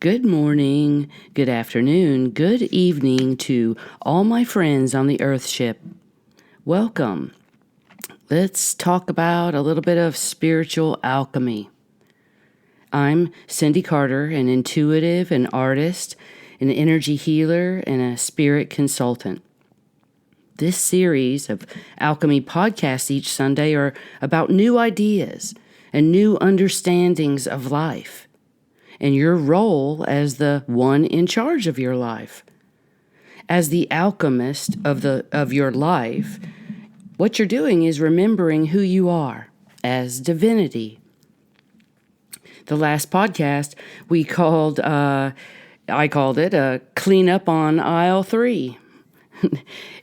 Good morning, good afternoon, good evening to all my friends on the Earth ship. Welcome. Let's talk about a little bit of spiritual alchemy. I'm Cindy Carter, an intuitive, an artist, an energy healer, and a spirit consultant. This series of Alchemy Podcasts each Sunday are about new ideas and new understandings of life, and your role as the one in charge of your life. As the alchemist of your life, what you're doing is remembering who you are as divinity. The last podcast I called it a cleanup on aisle 3.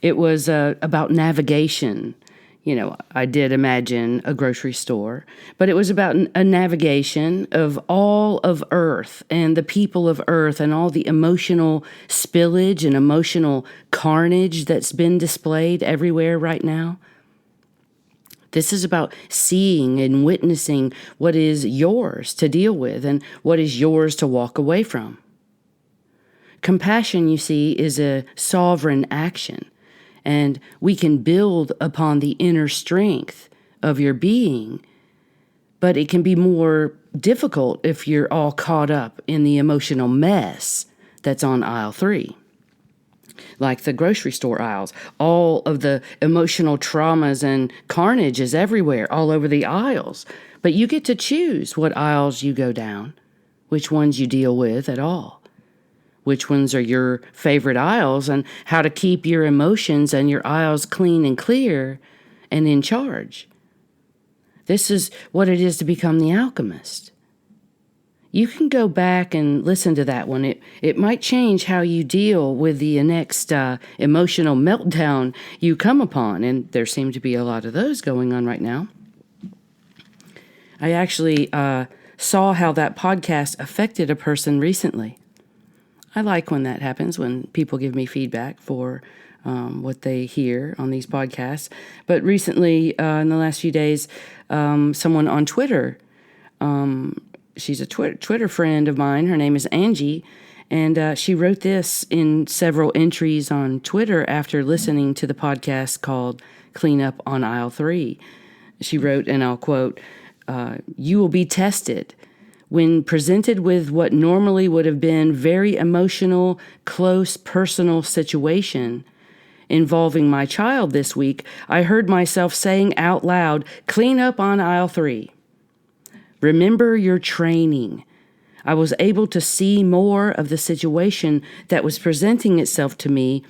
It was about navigation. I did imagine a grocery store, but it was about a navigation of all of Earth and the people of Earth and all the emotional spillage and emotional carnage that's been displayed everywhere right now. This is about seeing and witnessing what is yours to deal with and what is yours to walk away from. Compassion, you see, is a sovereign action. And we can build upon the inner strength of your being, but it can be more difficult if you're all caught up in the emotional mess that's on aisle 3. Like the grocery store aisles, all of the emotional traumas and carnage is everywhere, all over the aisles. But you get to choose what aisles you go down, which ones you deal with at all. Which ones are your favorite aisles, and how to keep your emotions and your aisles clean and clear and in charge. This is what it is to become the alchemist. You can go back and listen to that one. It might change how you deal with the next emotional meltdown you come upon, and there seem to be a lot of those going on right now. I actually saw how that podcast affected a person recently. I like when that happens, when people give me feedback for what they hear on these podcasts. But recently, in the last few days, someone on Twitter, she's a Twitter friend of mine, her name is Angie, and she wrote this in several entries on Twitter after listening to the podcast called Clean Up on Aisle 3. She wrote, and I'll quote, "You will be tested. When presented with what normally would have been very emotional, close, personal situation involving my child this week, I heard myself saying out loud, 'Clean up on aisle 3. Remember your training.' I was able to see more of the situation that was presenting itself to me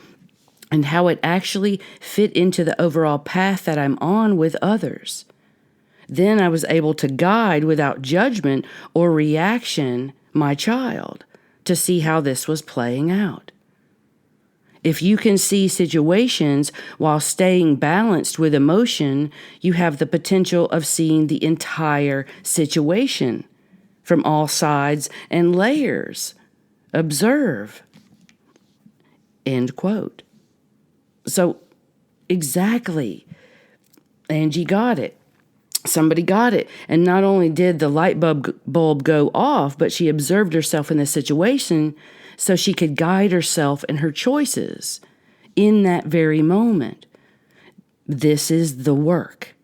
and how it actually fit into the overall path that I'm on with others. Then I was able to guide without judgment or reaction my child to see how this was playing out. If you can see situations while staying balanced with emotion, you have the potential of seeing the entire situation from all sides and layers. Observe." End quote. So, exactly. Angie got it. Somebody got it. And not only did the light bulb go off, but she observed herself in the situation so she could guide herself and her choices in that very moment. This is the work.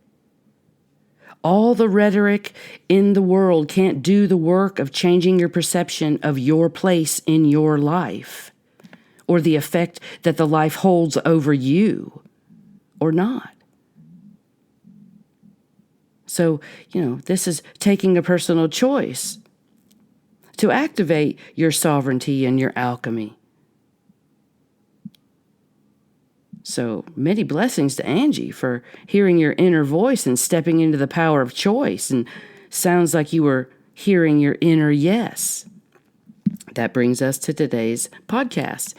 All the rhetoric in the world can't do the work of changing your perception of your place in your life, or the effect that the life holds over you, or not. So, this is taking a personal choice to activate your sovereignty and your alchemy. So many blessings to Angie for hearing your inner voice and stepping into the power of choice. And sounds like you were hearing your inner yes. That brings us to today's podcast.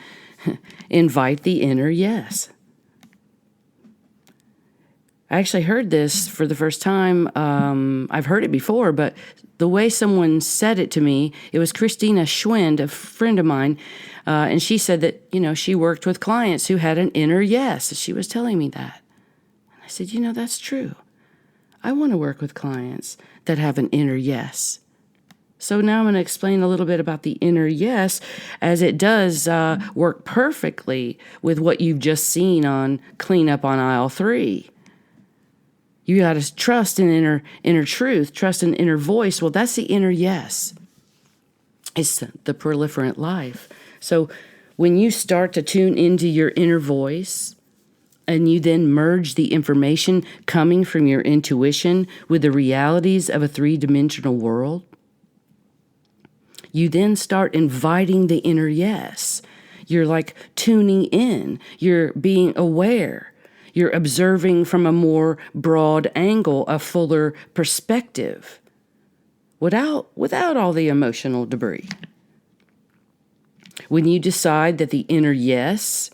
Invite the inner yes. I actually heard this for the first time. I've heard it before, but the way someone said it to me, it was Christina Schwind, a friend of mine, and she said that, she worked with clients who had an inner yes. She was telling me that. And I said, that's true. I want to work with clients that have an inner yes. So now I'm going to explain a little bit about the inner yes, as it does work perfectly with what you've just seen on Cleanup on Aisle 3. You got to trust in inner truth, trust in inner voice. Well, that's the inner yes. It's the proliferant life. So when you start to tune into your inner voice, and you then merge the information coming from your intuition with the realities of a three-dimensional world, you then start inviting the inner yes. You're like tuning in. You're being aware. You're observing from a more broad angle, a fuller perspective, without all the emotional debris. When you decide that the inner yes,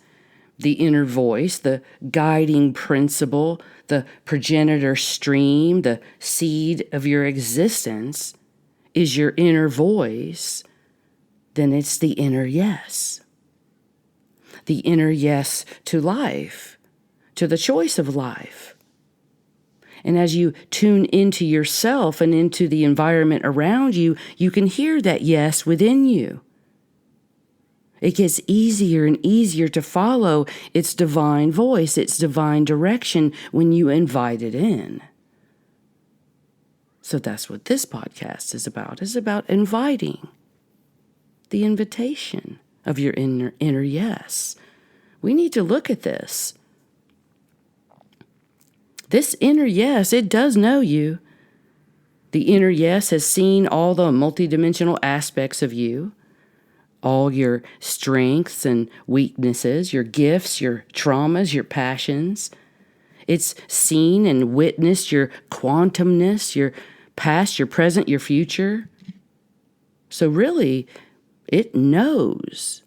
the inner voice, the guiding principle, the progenitor stream, the seed of your existence is your inner voice, then it's the inner yes. The inner yes to life, to the choice of life. And as you tune into yourself and into the environment around you, you can hear that yes within you. It gets easier and easier to follow its divine voice, its divine direction when you invite it in. So that's what this podcast is about inviting the invitation of your inner yes. We need to look at this. This inner yes, it does know you. The inner yes has seen all the multidimensional aspects of you, all your strengths and weaknesses, your gifts, your traumas, your passions. It's seen and witnessed your quantumness, your past, your present, your future. So really, it knows.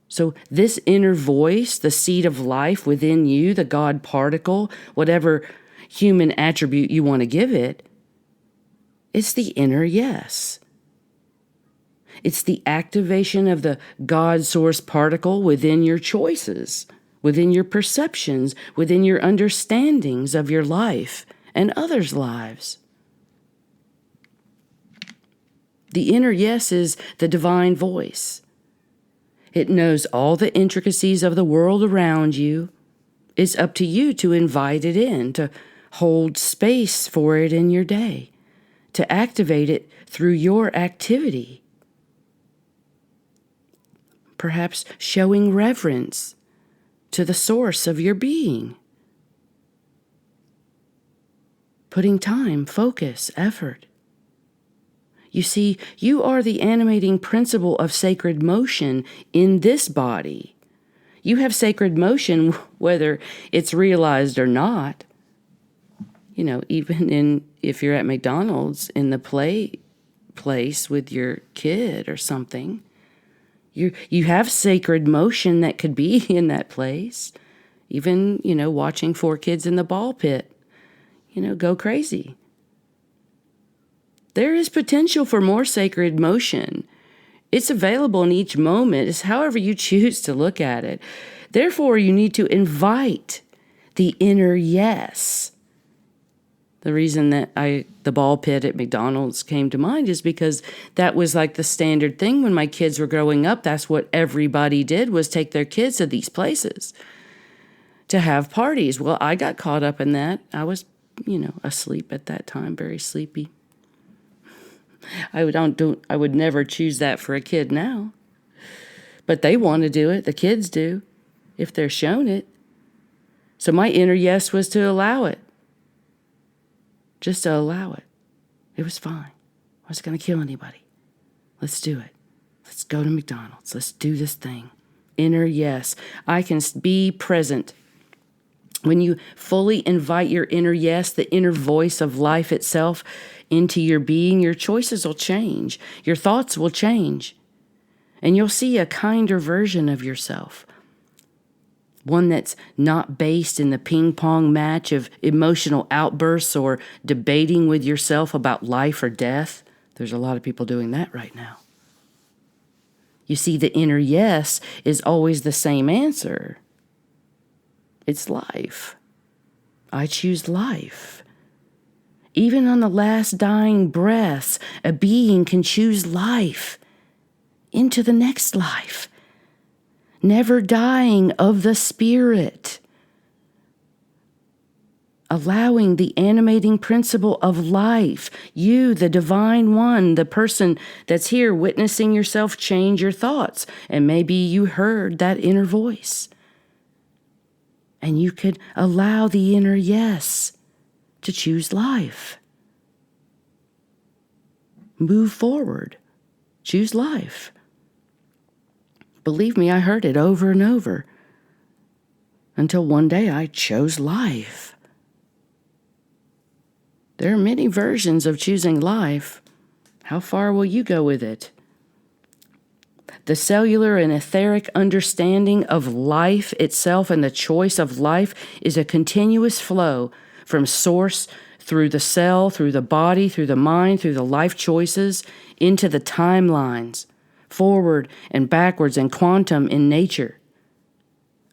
So this inner voice, the seed of life within you, the God particle, whatever human attribute you want to give it, it's the inner yes. It's the activation of the God source particle within your choices, within your perceptions, within your understandings of your life and others' lives. The inner yes is the divine voice. It knows all the intricacies of the world around you. It's up to you to invite it in, to hold space for it in your day, to activate it through your activity. Perhaps showing reverence to the source of your being. Putting time, focus, effort. You see, you are the animating principle of sacred motion in this body. You have sacred motion whether it's realized or not. You know, even if you're at McDonald's in the place with your kid or something, you have sacred motion that could be in that place. Even, watching 4 kids in the ball pit, go crazy. There is potential for more sacred motion. It's available in each moment. It's however you choose to look at it. Therefore, you need to invite the inner yes. The reason that the ball pit at McDonald's came to mind is because that was like the standard thing when my kids were growing up. That's what everybody did, was take their kids to these places to have parties. Well, I got caught up in that. I was, asleep at that time, very sleepy. I would never choose that for a kid now. But they want to do it. The kids do, if they're shown it. So my inner yes was to allow it. Just to allow it. It was fine. I wasn't going to kill anybody. Let's do it. Let's go to McDonald's. Let's do this thing. Inner yes. I can be present. When you fully invite your inner yes, the inner voice of life itself, into your being, your choices will change. Your thoughts will change. And you'll see a kinder version of yourself. One that's not based in the ping-pong match of emotional outbursts or debating with yourself about life or death. There's a lot of people doing that right now. You see, the inner yes is always the same answer. It's life. I choose life. Even on the last dying breaths, a being can choose life into the next life, never dying of the spirit, allowing the animating principle of life, you, the divine one, the person that's here witnessing yourself change your thoughts. And maybe you heard that inner voice. And you could allow the inner yes to choose life. Move forward. Choose life. Believe me, I heard it over and over until one day I chose life. There are many versions of choosing life. How far will you go with it? The cellular and etheric understanding of life itself and the choice of life is a continuous flow from source through the cell, through the body, through the mind, through the life choices, into the timelines, forward and backwards and quantum in nature.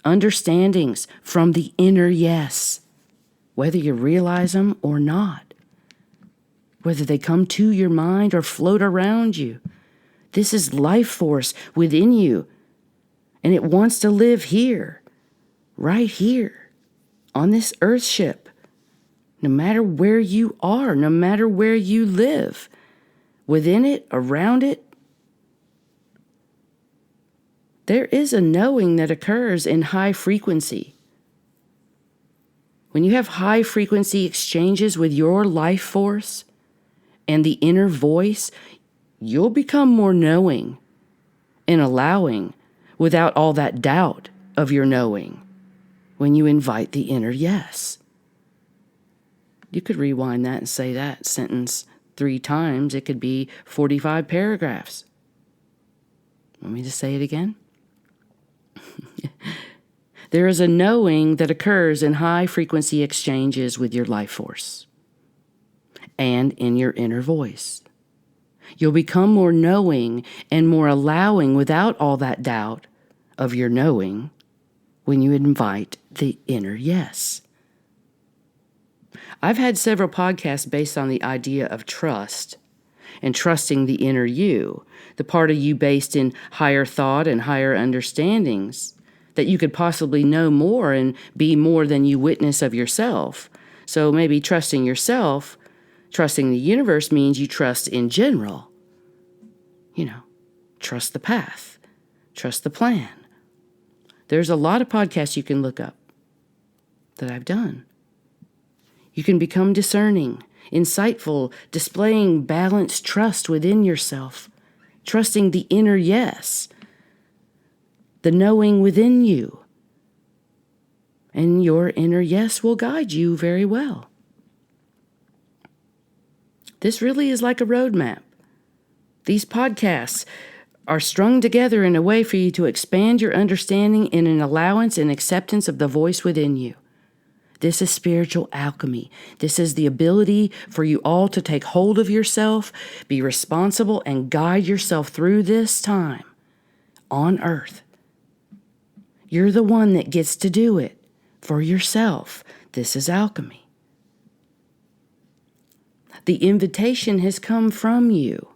Understandings from the inner yes, whether you realize them or not, whether they come to your mind or float around you. This is life force within you, and it wants to live here, right here, on this earth ship, no matter where you are, no matter where you live, within it, around it. There is a knowing that occurs in high frequency. When you have high frequency exchanges with your life force and the inner voice, you'll become more knowing and allowing without all that doubt of your knowing when you invite the inner yes. You could rewind that and say that sentence 3 times. It could be 45 paragraphs. Want me to say it again? There is a knowing that occurs in high frequency exchanges with your life force and in your inner voice. You'll become more knowing and more allowing without all that doubt of your knowing when you invite the inner yes. I've had several podcasts based on the idea of trust and trusting the inner you, the part of you based in higher thought and higher understandings, that you could possibly know more and be more than you witness of yourself. So maybe trusting yourself, trusting the universe means you trust in general. Trust the path, trust the plan. There's a lot of podcasts you can look up that I've done. You can become discerning, insightful, displaying balanced trust within yourself, trusting the inner yes, the knowing within you. And your inner yes will guide you very well. This really is like a roadmap. These podcasts are strung together in a way for you to expand your understanding in an allowance and acceptance of the voice within you. This is spiritual alchemy. This is the ability for you all to take hold of yourself, be responsible, and guide yourself through this time on earth. You're the one that gets to do it for yourself. This is alchemy. The invitation has come from you.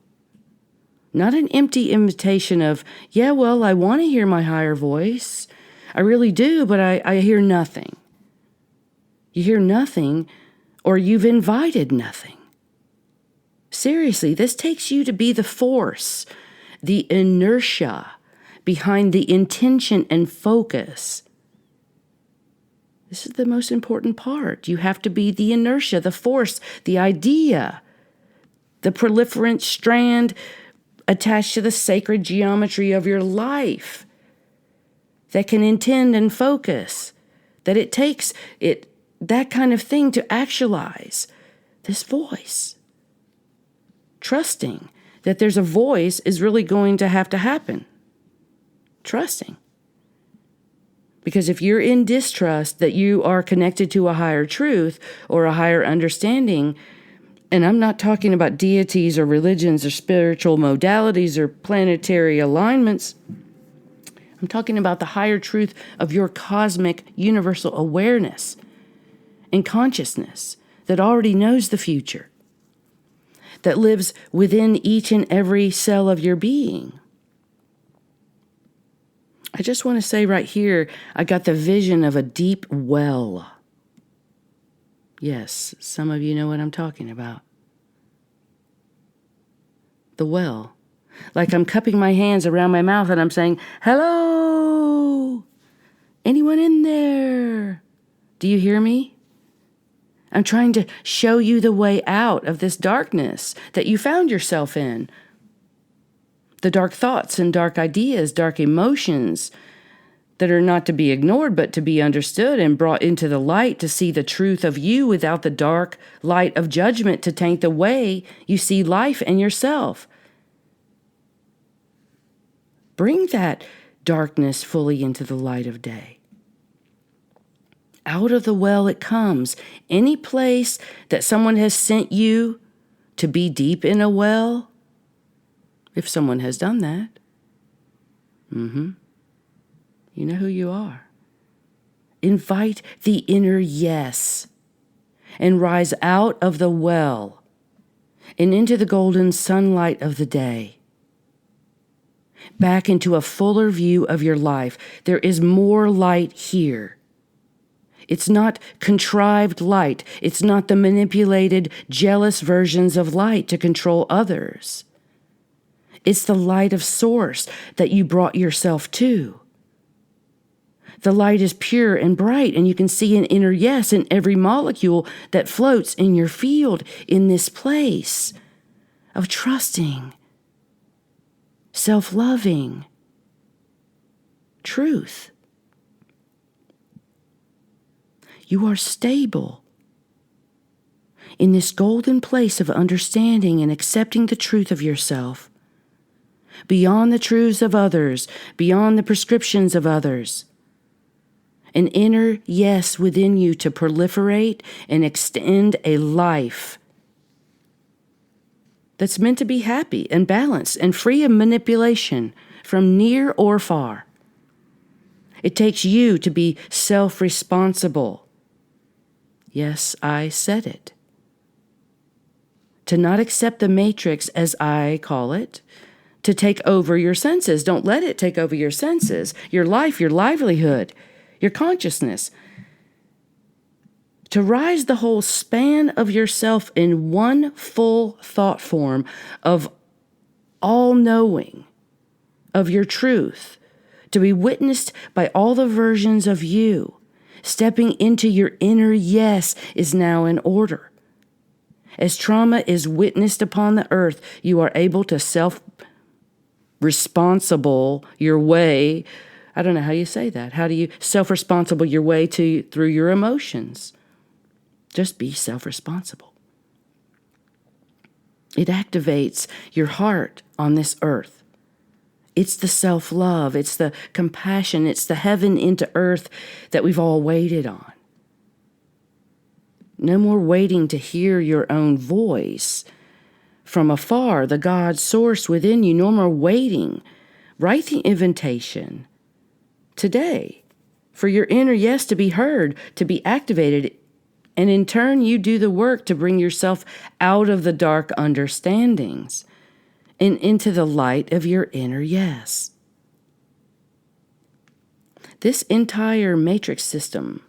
Not an empty invitation of, I want to hear my higher voice. I really do, but I hear nothing. You hear nothing, or you've invited nothing. Seriously, this takes you to be the force, the inertia behind the intention and focus. This is the most important part. You have to be the inertia, the force, the idea, the proliferant strand attached to the sacred geometry of your life that can intend and focus, that it takes that kind of thing to actualize this voice. Trusting that there's a voice is really going to have to happen. Trusting. Because if you're in distrust that you are connected to a higher truth or a higher understanding, and I'm not talking about deities or religions or spiritual modalities or planetary alignments, I'm talking about the higher truth of your cosmic universal awareness and consciousness, that already knows the future, that lives within each and every cell of your being. I just want to say right here, I got the vision of a deep well. Yes, some of you know what I'm talking about. The well. Like I'm cupping my hands around my mouth and I'm saying, hello, anyone in there? Do you hear me? I'm trying to show you the way out of this darkness that you found yourself in. The dark thoughts and dark ideas, dark emotions that are not to be ignored, but to be understood and brought into the light to see the truth of you without the dark light of judgment to taint the way you see life and yourself. Bring that darkness fully into the light of day. Out of the well it comes. Any place that someone has sent you to be deep in a well, if someone has done that, you know who you are. Invite the inner yes and rise out of the well and into the golden sunlight of the day. Back into a fuller view of your life. There is more light here. It's not contrived light. It's not the manipulated, jealous versions of light to control others. It's the light of source that you brought yourself to. The light is pure and bright, and you can see an inner yes in every molecule that floats in your field in this place of trusting, self-loving truth. You are stable in this golden place of understanding and accepting the truth of yourself, beyond the truths of others, beyond the prescriptions of others. An inner yes within you to proliferate and extend a life that's meant to be happy and balanced and free of manipulation from near or far. It takes you to be self-responsible. Yes, I said it. To not accept the matrix, as I call it, to take over your senses. Don't let it take over your senses, your life, your livelihood, your consciousness. To rise the whole span of yourself in one full thought form of all-knowing of your truth, to be witnessed by all the versions of you. Stepping into your inner yes is now in order. As trauma is witnessed upon the earth, you are able to self-responsible your way. I don't know how you say that. How do you self-responsible your way through your emotions? Just be self-responsible. It activates your heart on this earth. It's the self-love. It's the compassion. It's the heaven into earth that we've all waited on. No more waiting to hear your own voice from afar, the God source within you. No more waiting. Write the invitation today for your inner yes to be heard, to be activated. And in turn, you do the work to bring yourself out of the dark understandings and into the light of your inner yes. This entire matrix system,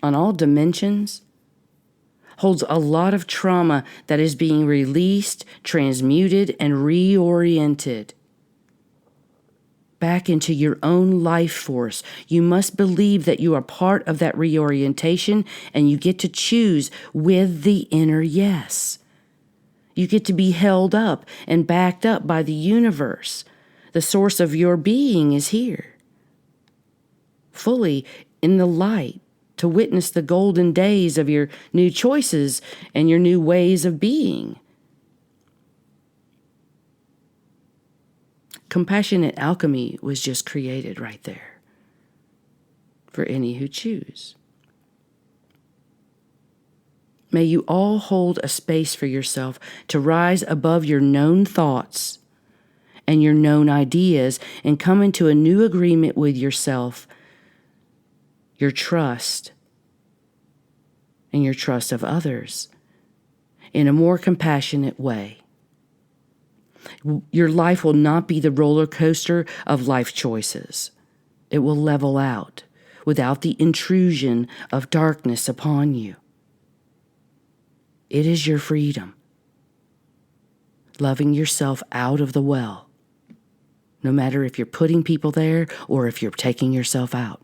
on all dimensions, holds a lot of trauma that is being released, transmuted, and reoriented back into your own life force. You must believe that you are part of that reorientation, and you get to choose with the inner yes. You get to be held up and backed up by the universe. The source of your being is here, fully in the light, to witness the golden days of your new choices and your new ways of being. Compassionate alchemy was just created right there for any who choose. May you all hold a space for yourself to rise above your known thoughts and your known ideas and come into a new agreement with yourself, your trust, and your trust of others. in a more compassionate way. Your life will not be the roller coaster of life choices. It will level out without the intrusion of darkness upon you. It is your freedom. Loving yourself out of the well, no matter if you're putting people there or if you're taking yourself out.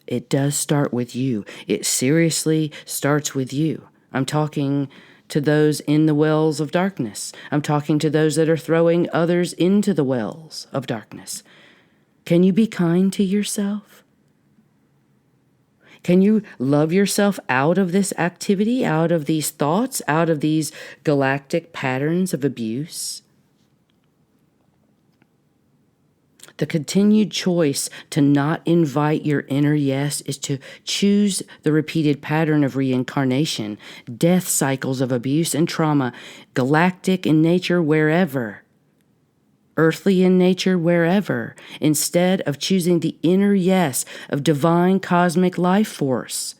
It does start with you. It seriously starts with you. I'm talking to those in the wells of darkness. I'm talking to those that are throwing others into the wells of darkness. Can you be kind to yourself? Can you love yourself out of this activity, out of these thoughts, out of these galactic patterns of abuse? The continued choice to not invite your inner yes is to choose the repeated pattern of reincarnation, death cycles of abuse and trauma, galactic in nature wherever, earthly in nature wherever, instead of choosing the inner yes of divine cosmic life force.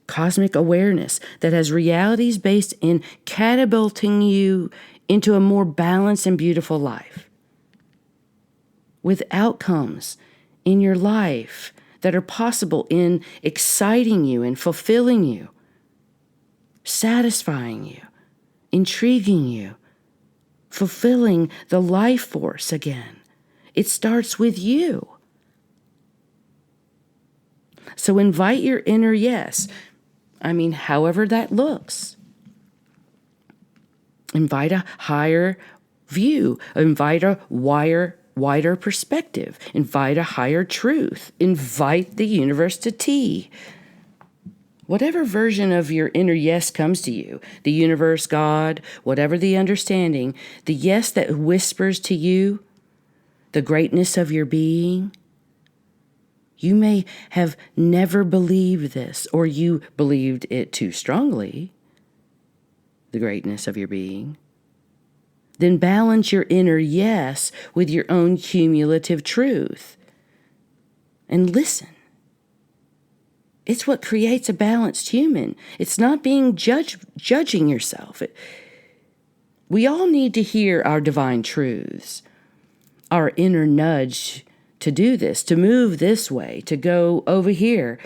Cosmic awareness that has realities based in catapulting you into a more balanced and beautiful life, with outcomes in your life that are possible in exciting you and fulfilling you, satisfying you, intriguing you, fulfilling the life force again. It starts with you. So invite your inner yes. However that looks. Invite a higher view. Invite a wider perspective. Invite a higher truth. Invite the universe to tea. Whatever version of your inner yes comes to you, the universe, God, whatever the understanding, the yes that whispers to you the greatness of your being. You may have never believed this, or you believed it too strongly, the greatness of your being. Then balance your inner yes with your own cumulative truth. And listen. It's what creates a balanced human. It's not being judging yourself. We all need to hear our divine truths, our inner nudge to do this, to move this way, to go over here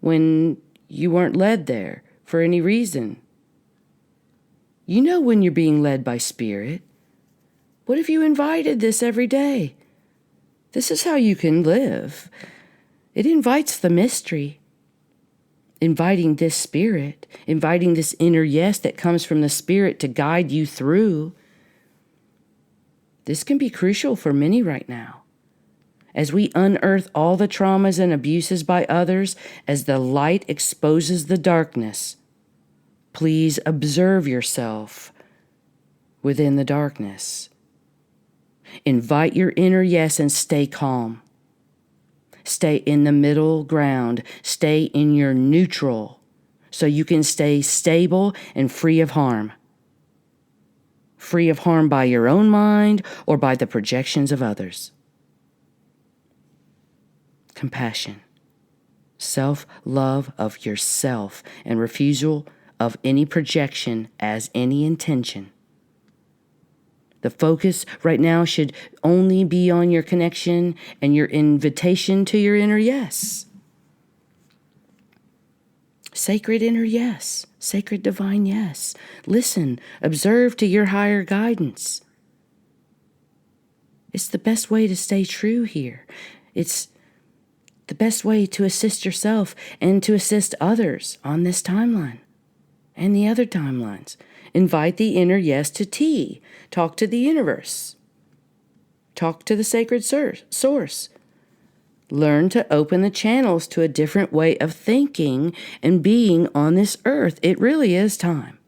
when you weren't led there for any reason. You know when you're being led by spirit. What if you invited this every day? This is how you can live. It invites the mystery. Inviting this spirit, inviting this inner yes that comes from the spirit to guide you through. This can be crucial for many right now. As we unearth all the traumas and abuses by others, as the light exposes the darkness, please observe yourself within the darkness. Invite your inner yes and stay calm. Stay in the middle ground. Stay in your neutral so you can stay stable and free of harm. Free of harm by your own mind or by the projections of others. Compassion. Self-love of yourself and refusal of any projection as any intention. The focus right now should only be on your connection and your invitation to your inner yes. Sacred inner yes. Sacred divine yes. Listen, observe to your higher guidance. It's the best way to stay true here. It's the best way to assist yourself and to assist others on this timeline and the other timelines. Invite the inner yes to tea. Talk to the universe. Talk to the sacred source. Learn to open the channels to a different way of thinking and being on this earth. It really is time.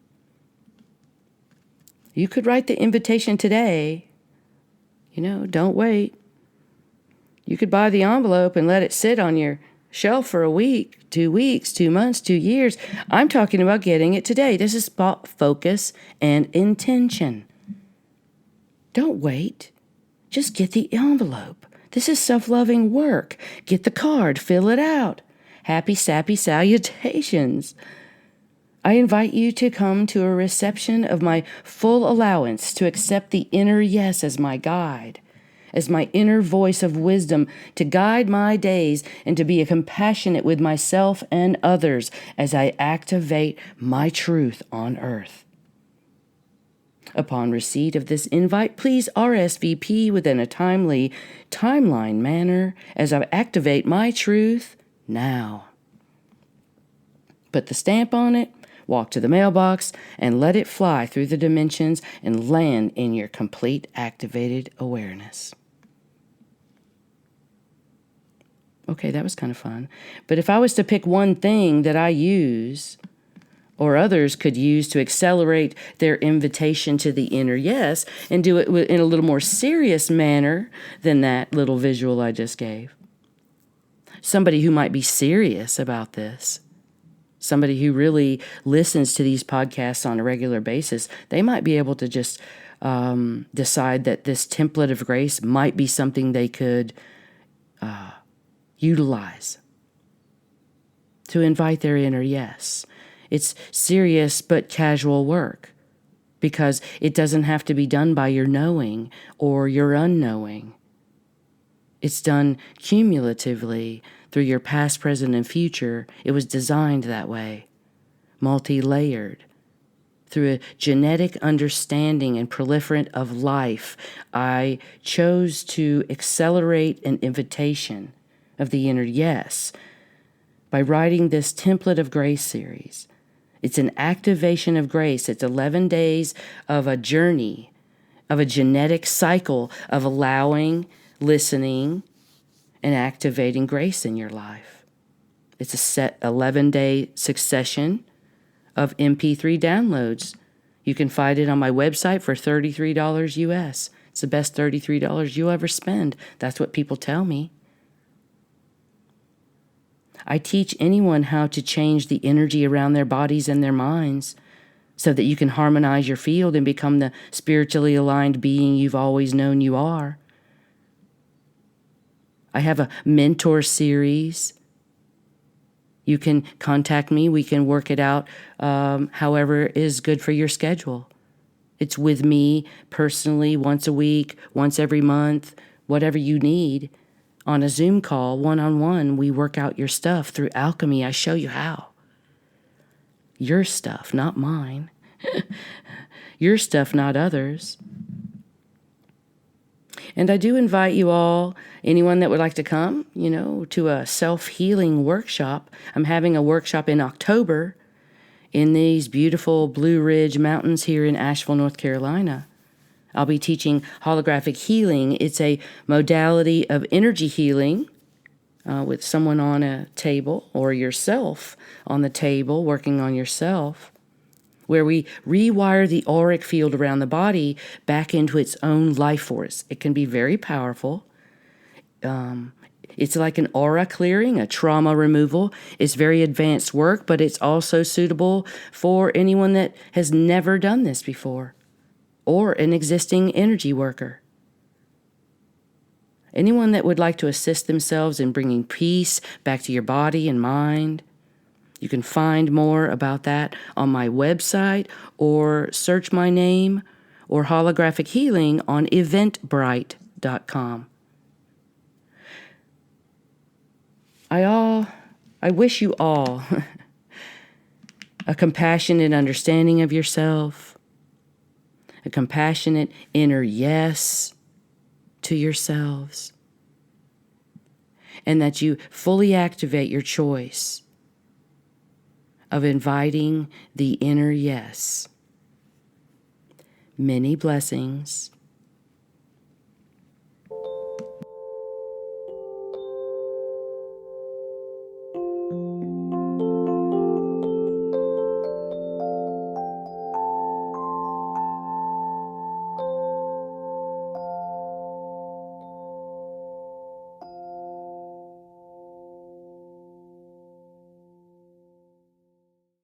You could write the invitation today. Don't wait. You could buy the envelope and let it sit on your shelf for a week, 2 weeks, 2 months, 2 years. I'm talking about getting it today. This is focus and intention. Don't wait. Just get the envelope. This is self-loving work. Get the card, fill it out. Happy sappy salutations. I invite you to come to a reception of my full allowance to accept the inner yes as my guide, as my inner voice of wisdom to guide my days and to be compassionate with myself and others as I activate my truth on earth. Upon receipt of this invite, please RSVP within a timely timeline manner as I activate my truth now. Put the stamp on it, walk to the mailbox, and let it fly through the dimensions and land in your complete activated awareness. Okay, that was kind of fun. But if I was to pick one thing that I use or others could use to accelerate their invitation to the inner yes and do it in a little more serious manner than that little visual I just gave. Somebody who might be serious about this, somebody who really listens to these podcasts on a regular basis, they might be able to just decide that this template of grace might be something they could utilize to invite their inner yes. It's serious but casual work because it doesn't have to be done by your knowing or your unknowing. It's done cumulatively through your past, present, and future. It was designed that way, multi-layered. Through a genetic understanding and proliferant of life, I chose to accelerate an invitation of the inner yes by writing this Template of Grace series. It's an activation of grace. It's 11 days of a journey, of a genetic cycle of allowing, listening, and activating grace in your life. It's a set 11-day succession of MP3 downloads. You can find it on my website for $33 US. It's the best $33 you'll ever spend. That's what people tell me. I teach anyone how to change the energy around their bodies and their minds so that you can harmonize your field and become the spiritually aligned being you've always known you are. I have a mentor series. You can contact me. We can work it out however is good for your schedule. It's with me personally once a week, once every month, whatever you need. On a Zoom call, one-on-one, we work out your stuff. Through Alchemy, I show you how. Your stuff, not mine. Your stuff, not others. And I do invite you all, anyone that would like to come, to a self-healing workshop. I'm having a workshop in October in these beautiful Blue Ridge Mountains here in Asheville, North Carolina. I'll be teaching holographic healing. It's a modality of energy healing with someone on a table or yourself on the table working on yourself, where we rewire the auric field around the body back into its own life force. It can be very powerful. It's like an aura clearing, a trauma removal. It's very advanced work, but it's also suitable for anyone that has never done this before, or an existing energy worker. Anyone that would like to assist themselves in bringing peace back to your body and mind. You can find more about that on my website or search my name or holographic healing on eventbrite.com. I wish you all a compassionate understanding of yourself, a compassionate inner yes to yourselves, and that you fully activate your choice of inviting the inner yes. Many blessings.